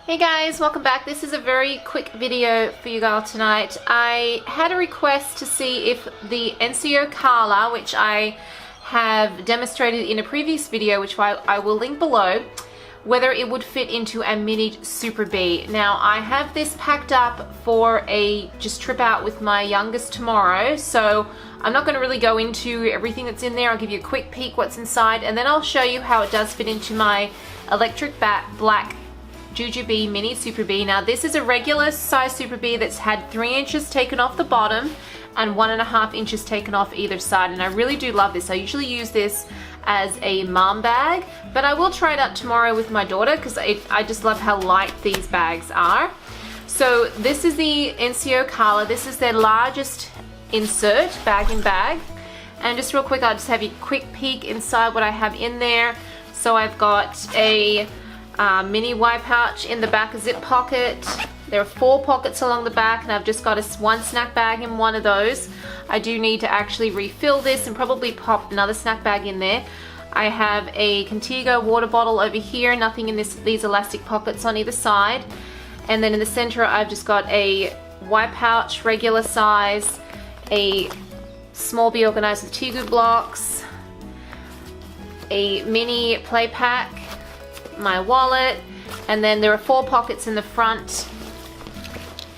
Hey guys, welcome back. This is a very quick video for you guys tonight. I had a request to see if the Insjo Kalla, which I have demonstrated in a previous video, which I will link below, whether it would fit into a Mini Super Be. Now I have this packed up for a just trip out with my youngest tomorrow, so I'm not going to really go into everything that's in there. I'll give you a quick peek what's inside, and then I'll show you how it does fit into my electric black JuJuBe Mini Super Be. Now this is a regular size Super Be that's had 3 inches taken off the bottom and 1.5 inches taken off either side, and I really do love this. I usually use this as a mom bag, but I will try it out tomorrow with my daughter because I just love how light these bags are. So this is the Insjo Kalla. This is their largest insert, bagInbag. And just real quick, I'll just have you a quick peek inside what I have in there. So I've got a mini Y pouch in the back, a zip pocket. There are 4 pockets along the back, and I've just got one snack bag in one of those. I do need to actually refill this and probably pop another snack bag in there. I have a Contigo water bottle over here, nothing in these elastic pockets on either side. And then in the center I've just got a Y pouch, regular size, a small Be Organized with Tegu blocks, a mini play pack, my wallet, and then there are 4 pockets in the front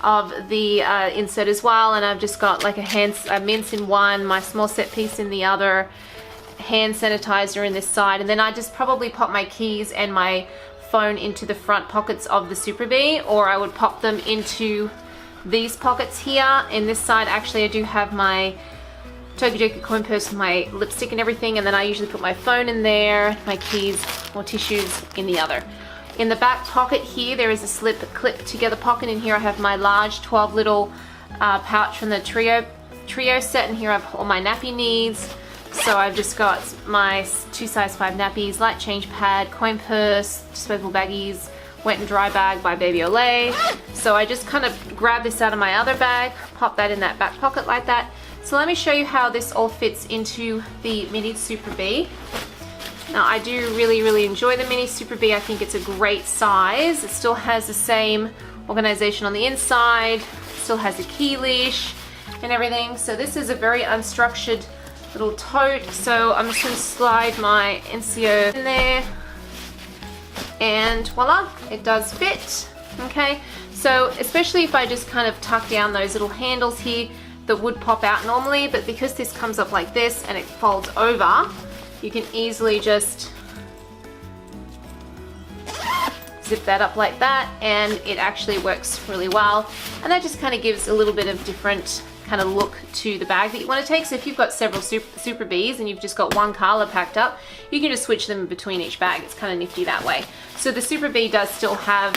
of the insert as well, and I've just got like a mince in one, my small set piece in the other, hand sanitizer in this side, and then I just probably pop my keys and my phone into the front pockets of the Super Be, or I would pop them into these pockets here. In this side actually I do have my Tokidoki coin purse with my lipstick and everything, and then I usually put my phone in there, my keys or tissues in the other. In the back pocket here there is a slip clip together pocket. In here I have my large 12 little pouch from the trio set, and here I have all my nappy needs. So I've just got my 2 size 5 nappies, light change pad, coin purse, disposable baggies, wet and dry bag by Baby Olay. So I just kind of grab this out of my other bag, pop that in that back pocket like that. So let me show you how this all fits into the Mini Super Be. Now I do really enjoy the Mini Super Be. I think it's a great size. It still has the same organization on the inside, still has a key leash and everything. So this is a very unstructured little tote. So I'm just going to slide my Insjo in there, and voila, it does fit. Okay, so especially if I just kind of tuck down those little handles here that would pop out normally, but because this comes up like this and it folds over, you can easily just zip that up like that, and it actually works really well. And that just kind of gives a little bit of different kind of look to the bag that you want to take. So if you've got several Super Bees and you've just got one Kalla packed up, you can just switch them between each bag. It's kind of nifty that way. So the Super Be does still have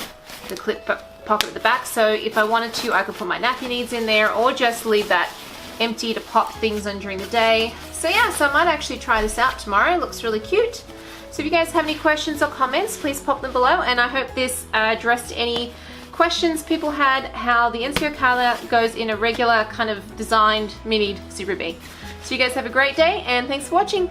the clip pocket at the back, so if I wanted to I could put my nappy needs in there, or just leave that empty to pop things on during the day. So yeah, so I might actually try this out tomorrow. It looks really cute. So if you guys have any questions or comments, please pop them below, and I hope this addressed any questions people had how the Insjo Kalla goes in a regular kind of designed Mini Super Be. So you guys have a great day, and thanks for watching.